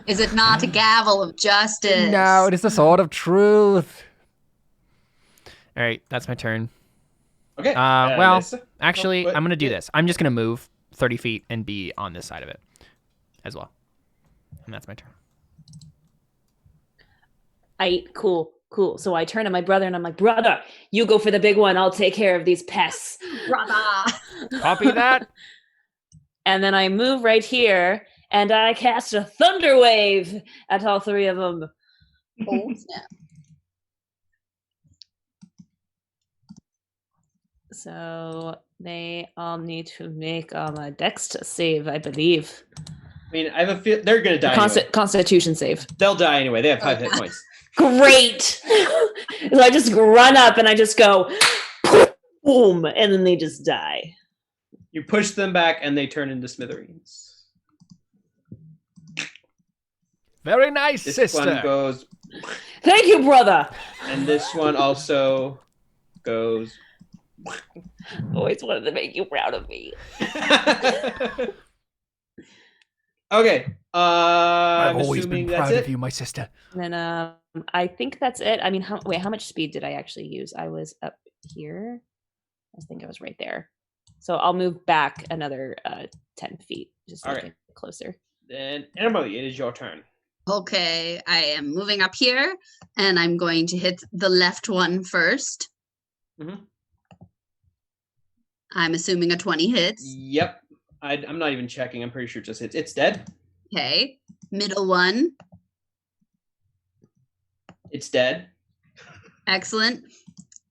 Is it not a gavel of justice? No, it is the sword of truth. All right, that's my turn. Okay. Well, Nissa? actually, what- I'm gonna do this. I'm just gonna move 30 feet and be on this side of it as well, and that's my turn. Cool. So I turn to my brother and I'm like, brother, you go for the big one. I'll take care of these pests. brother. Copy that. And then I move right here and I cast a thunder wave at all 3 of them. Oh snap! So they all need to make a dex save, I believe. I mean, I have a feel they're gonna die. Anyway. Constitution save. They'll die anyway. They have 5 hit points. Great. So I just run up and I just go boom, and then they just die. You push them back, and they turn into smithereens. Very nice, This sister. one goes, Thank you, brother. and this one also goes. Always wanted to make you proud of me. Okay. I've I'm always assuming been that's proud it. of you, my sister. And then I think that's it. I mean, how much speed did I actually use? I was up here. I think I was right there. So I'll move back another 10 feet, just All to right. get closer. Then Emily, it is your turn. Okay, I am moving up here, and I'm going to hit the left one first. Mhm. I'm assuming a 20 hits. Yep. I'm not even checking. I'm pretty sure it just hits. It's dead. Okay, middle one, It's dead. excellent,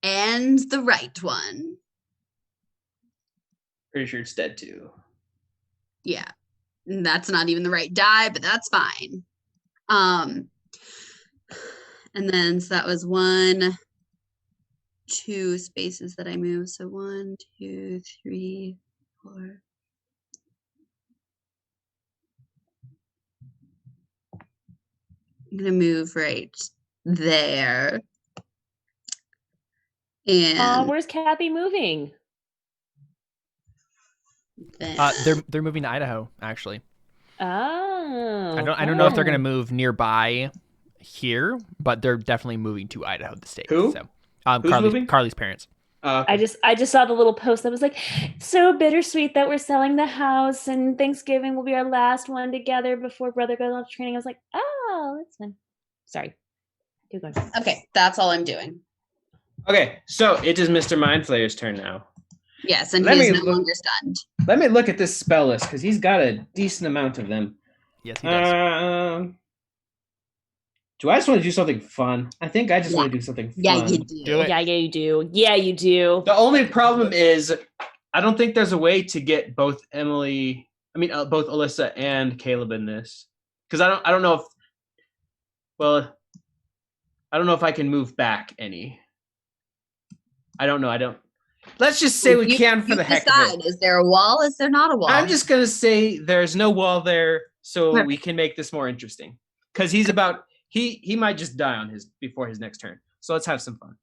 and the right one. Pretty sure it's dead too. Yeah, that's not even the right die, but that's fine. And then so that was 1, 2 spaces that I moved. So 1, 2, 3, 4. I'm gonna move right there. And Where's Kathy moving? then They're moving to Idaho, actually. Oh. I don't know if they're gonna move nearby here, but they're definitely moving to Idaho, the state. Who? So, Who's moving? Carly's parents. Okay. I just saw the little post that was like, so bittersweet that we're selling the house and Thanksgiving will be our last one together before brother goes off training. I was like, oh, that's fine. Sorry. Keep going. okay, that's all I'm doing. Okay, so it is Mr. Mindflayer's turn now. Yes, and Let he's me no look- longer stunned. Let me look at this spell list because he's got a decent amount of them. Yes, he does. Do I just want to do something fun? I think I just want to do something fun. Yeah, you do. Do it. Yeah, you do. Yeah, you do. The only problem is I don't think there's a way to get both both Alyssa and Caleb in this. Because I don't know if I can move back any. I don't know. Let's just say we can for the heck of it. Is there a wall? Is there not a wall? I'm just gonna say there's no wall there, so Okay. we can make this more interesting. Because he might just die before his next turn. So let's have some fun.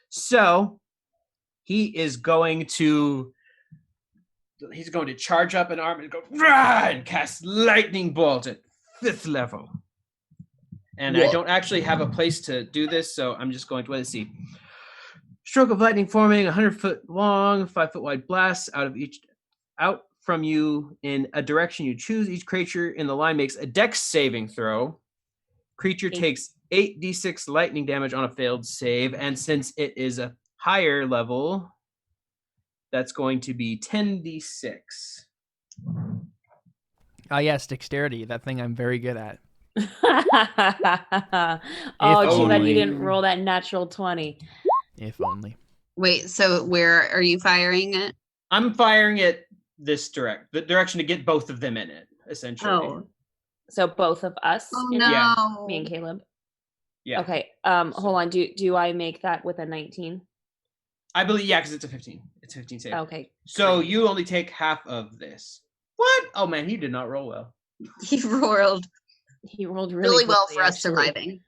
So he is going to charge up an arm and go rah, and cast lightning bolt at 5th level. And I Whoa. don't actually have a place to do this, so I'm just going to let's see. Stroke of lightning forming 100-foot long, 5-foot wide blasts out from you in a direction you choose. Each creature in the line makes a dex saving throw. Creature takes 8d6 lightning damage on a failed save, and since it is a higher level, that's going to be 10d6. Yes, dexterity. That thing I'm very good at. Oh, too bad only. you didn't roll that natural 20. If only. Wait, so where are you firing it? I'm firing it the direction to get both of them in it, essentially. Oh, So both of us? oh in- no. Yeah. Me and Caleb. Yeah. Okay. Hold on. Do I make that with a 19? I believe, yeah, because it's a 15. It's a 15 save. Okay. So great. you only take half of this. What? Oh man, he did not roll well. He rolled He rolled really well quickly, for us actually. surviving.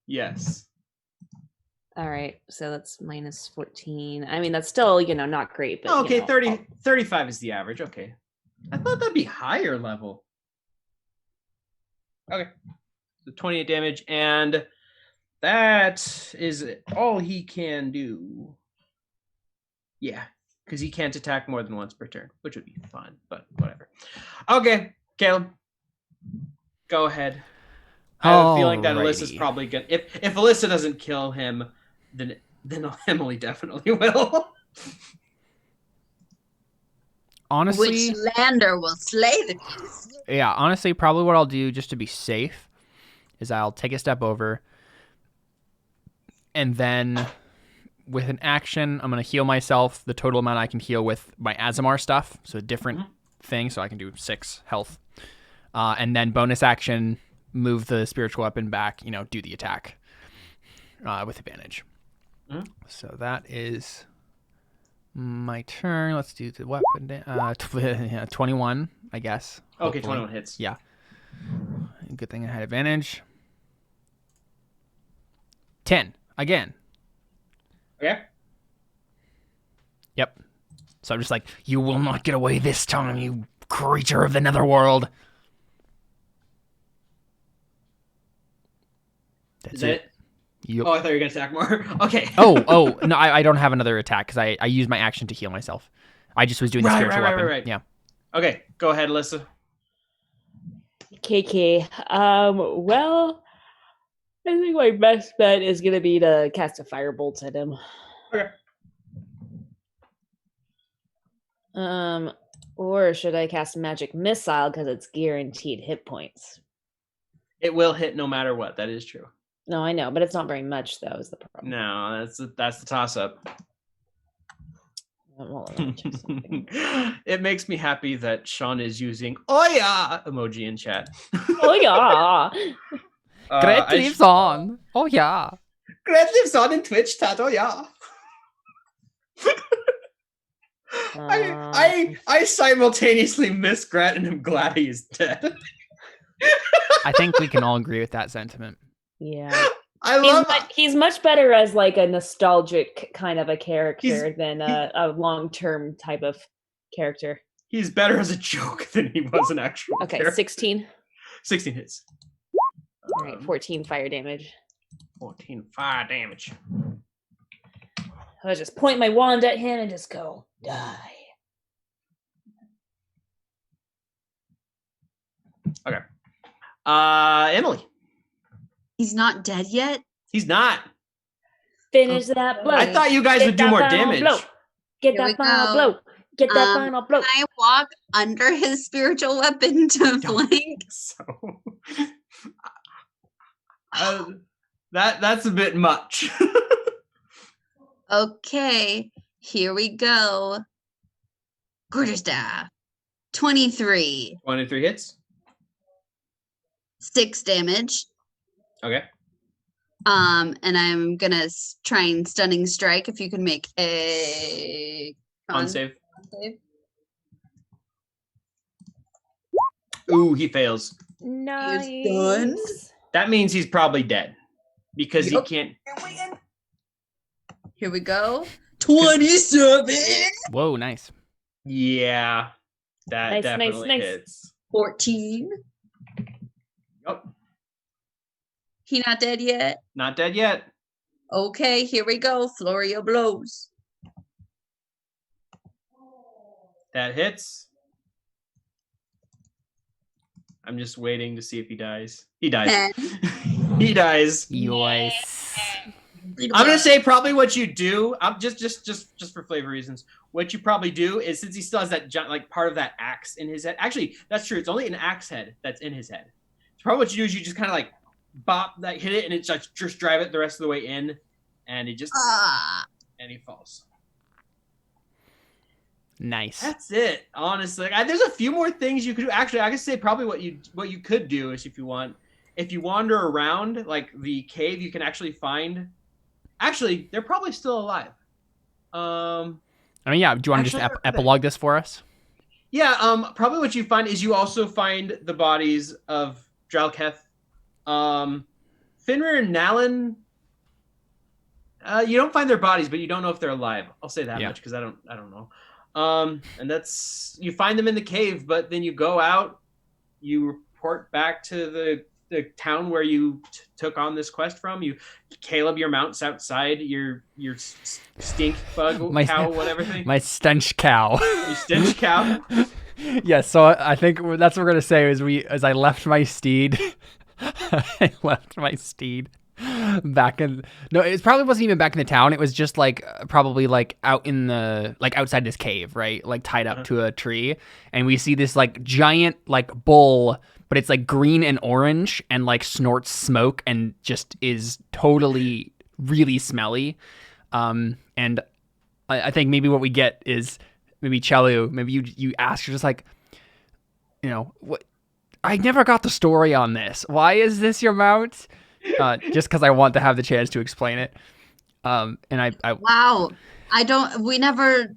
Yes. All right. So that's minus 14. I mean, that's still, not great, but Okay, 30. 35 is the average. Okay. I thought that'd be higher level. Okay. So 28 damage, and that is all he can do. Yeah, because he can't attack more than once per turn, which would be fun, but whatever. Okay, Caleb. Go ahead. I have a feeling that Alyssa's Alrighty. probably gonna if Alyssa doesn't kill him, then Emily definitely will. Honestly, Which lander will slay the beast? yeah, honestly, probably what I'll do just to be safe is I'll take a step over, and then with an action, I'm going to heal myself the total amount I can heal with my Azamar stuff, so a different thing, so I can do 6 health. And then bonus action, move the spiritual weapon back, do the attack with advantage. So that is My turn. Let's do the weapon. 21, I guess. Okay, Hopefully. 21 hits. Yeah. Good thing I had advantage. 10 again. Okay. Yep. So I'm just like, you will not get away this time, you creature of the netherworld. That's Is that it? Yep. Oh, I thought you were going to attack more. Okay. Oh, no, I don't have another attack because I used my action to heal myself. I just was doing the spiritual weapon. Right. Yeah. Okay, go ahead, Alyssa. KK. Well, I think my best bet is gonna be to cast a firebolt at him. Okay. Or should I cast magic missile because it's guaranteed hit points? It will hit no matter what. That is true. No, I know, but it's not very much though. Is the problem? No, that's the toss up. Well, let me check something. It makes me happy that Sean is using "oh yeah" emoji in chat. Oh yeah. Great lives on. Oh, yeah. Gret lives on in Twitch chat. Oh yeah. I simultaneously miss Gret and am glad he's dead. I think we can all agree with that sentiment. Yeah. I love. He's much better as like a nostalgic kind of a character than a long-term type of character. He's better as a joke than he was an actual. Okay, character. 16. 16 hits. All right, 14 fire damage. 14 fire damage. I'll just point my wand at him and just go, die. Okay. Emily. He's not dead yet. He's not. Finish that blow. I thought you guys would do more damage. Blow. Get Here we that final go. blow. Get that final blow. Can I walk under his spiritual weapon to flank? So that's a bit much. Okay, here we go. Quarterstaff. 23. 23 hits. 6 damage. Okay. And I'm gonna try and stunning strike. If you can make a Con save. save. Ooh, he fails. Nice. done. That means he's probably dead because Yep. he can't. Here we go. 27. Whoa, nice. Yeah, that Nice, definitely nice. hits. 14. Yup. He not dead yet. Not dead yet. Okay, here we go. Flurry of blows. That hits. I'm just waiting to see if he dies. He dies. 10. He dies. Yes. I'm gonna say probably what you do. I'm just for flavor reasons. What you probably do is, since he still has that like part of that axe in his head. Actually, that's true. It's only an axe head that's in his head. So probably what you do is you just kind of like bop that, hit it, and it's just drive it the rest of the way in, and he just and he falls. Nice. That's it. Honestly, there's a few more things you could do. Actually, I could say probably what you could do is, if you wander around like the cave, you can actually find. Actually, they're probably still alive. I mean, yeah. Do you want to just Actually, epilogue this for us? Yeah. Probably what you find is you also find the bodies of Dralketh, Finrir and Nalin. You don't find their bodies, but you don't know if they're alive. I'll say that much because I don't know. And that's, you find them in the cave, but then you go out, you report back to the town where you took on this quest from. Caleb your mounts outside your stink bug cow, whatever thing. My stench cow. Your stench cow. Yeah, so I think that's what we're gonna say as I left my steed. I left my steed back in. No, it probably wasn't even back in the town. It was just like probably like out in the outside this cave, right? Like tied up to a tree, and we see this like giant like bull, but it's like green and orange and like snorts smoke and just is totally really smelly. And I think maybe what we get is maybe Chelu, maybe you ask, you're just like, what? I never got the story on this. Why is this your mount? Just because I want to have the chance to explain it. And I Wow. We never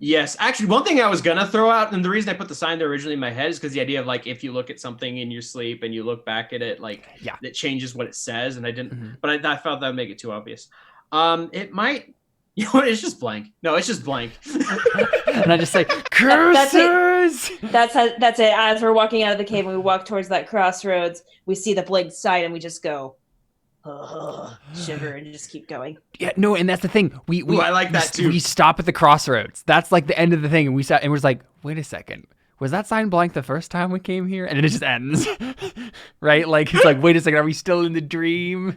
Yes, actually, one thing I was gonna throw out, and the reason I put the sign there originally in my head is because the idea of like if you look at something in your sleep and you look back at it, like it changes what it says, and I didn't, but I felt that would make it too obvious. It might, you know, it's just blank. No, it's just blank. And I just say cursors. That's it. As we're walking out of the cave and we walk towards that crossroads, we see the blank sign and we just go. Shiver and just keep going. Yeah, no, and that's the thing. I like that too. We stop at the crossroads. That's like the end of the thing, and we sat and we're just like, wait a second, was that sign blank the first time we came here? And then it just ends, right? Like it's like, wait a second, are we still in the dream?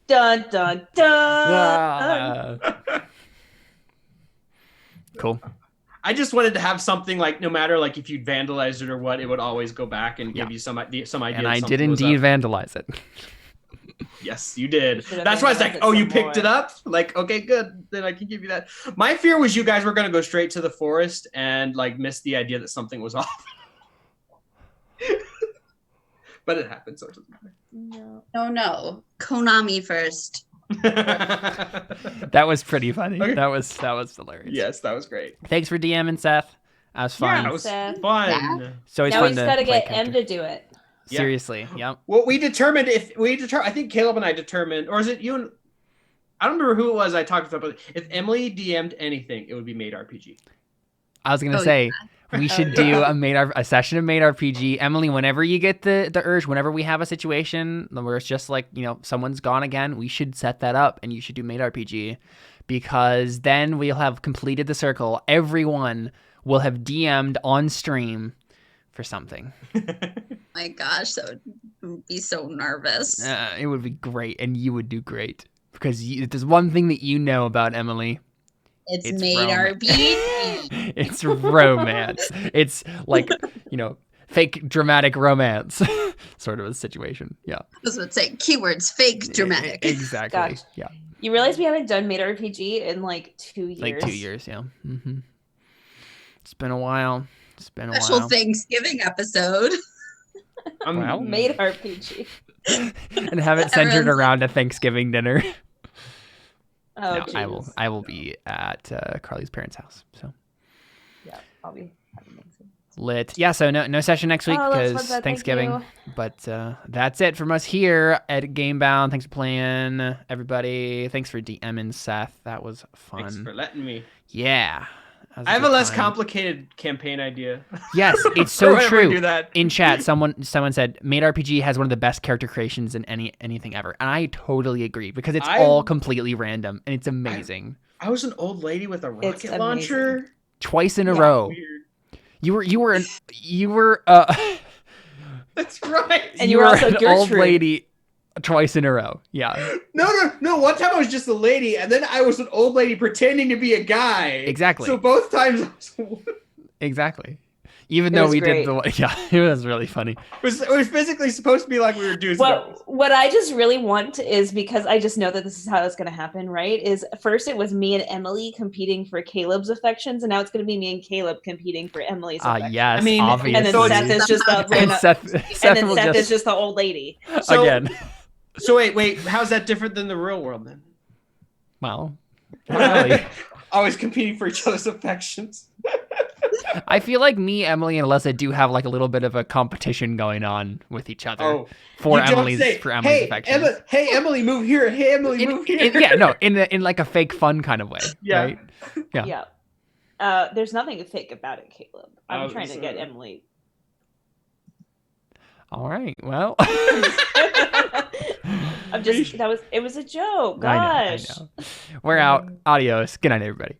Dun dun dun. Cool. I just wanted to have something like no matter like if you'd vandalized it or what, it would always go back and give you some idea. And I did indeed vandalize it. Yes, you did. That's why I was like, oh, you picked it up? Like, okay, good. Then I can give you that. My fear was you guys were going to go straight to the forest and like miss the idea that something was off. But it happened, so it doesn't matter. No. Konami first. That was pretty funny. Okay. That was hilarious. Yes, that was great. Thanks for DMing, Seth. That was fun. Yeah, it was fun. Yeah. So it's now fun we just got to get M to do it. Seriously, yep. Well, I think Caleb and I determined, or is it you and I don't remember who it was I talked about, but if Emily DM'd anything, it would be Made RPG. I was gonna say we should do a session of Made RPG. Emily, whenever you get the urge, whenever we have a situation where it's just like, you know, someone's gone again, we should set that up and you should do Made RPG, because then we'll have completed the circle. Everyone will have DM'd on stream for something. My gosh, that would be so nervous. It would be great, and you would do great, because there's one thing that you know about Emily. It's Made RPG. It's romance. It's like, you know, fake dramatic romance sort of a situation. Yeah. I was going to say keywords, fake dramatic. Exactly. Gosh. Yeah. You realize we haven't done Made RPG in like 2 years. Like 2 years, yeah. Mm-hmm. It's been a while. Special Thanksgiving episode. Well, Made RPG. And have it centered around a Thanksgiving dinner. Oh, no, I will be at Carly's parents' house. So yeah, I'll be having Thanksgiving. Lit. Yeah, so no session next week because Thanksgiving. But that's it from us here at Gamebound. Thanks for playing, everybody. Thanks for DMing Seth. That was fun. Thanks for letting me. Yeah. I have a less complicated campaign idea. Yes, it's so true. Do that. In chat, someone said Made RPG has one of the best character creations in anything ever, and I totally agree, because it's all completely random and it's amazing. I was an old lady with a rocket launcher twice in a row. Weird. You were That's right. And you were also an old lady twice in a row. Yeah. No. One time I was just a lady, and then I was an old lady pretending to be a guy. Exactly. So both times I was... Exactly. Even though we did it was really funny. It was physically supposed to be like we were doing. What I just really want is, because I just know that this is how it's going to happen, right? Is first it was me and Emily competing for Caleb's affections, and now it's going to be me and Caleb competing for Emily's affections. Yes, I mean, obviously. And then Seth is just Seth is just the old lady. So, again. So wait, how's that different than the real world then? Well, not really. Always competing for each other's affections. I feel like me, Emily, and Alyssa do have like a little bit of a competition going on with each other for Emily's affections. Hey, Emily, move here. Hey, Emily, move here. In like a fake fun kind of way. Yeah. Right? Yeah. There's nothing fake about it, Caleb. I'm trying to get Emily. All right. Well. it was a joke. Gosh. I know. We're out. Adios. Good night, everybody.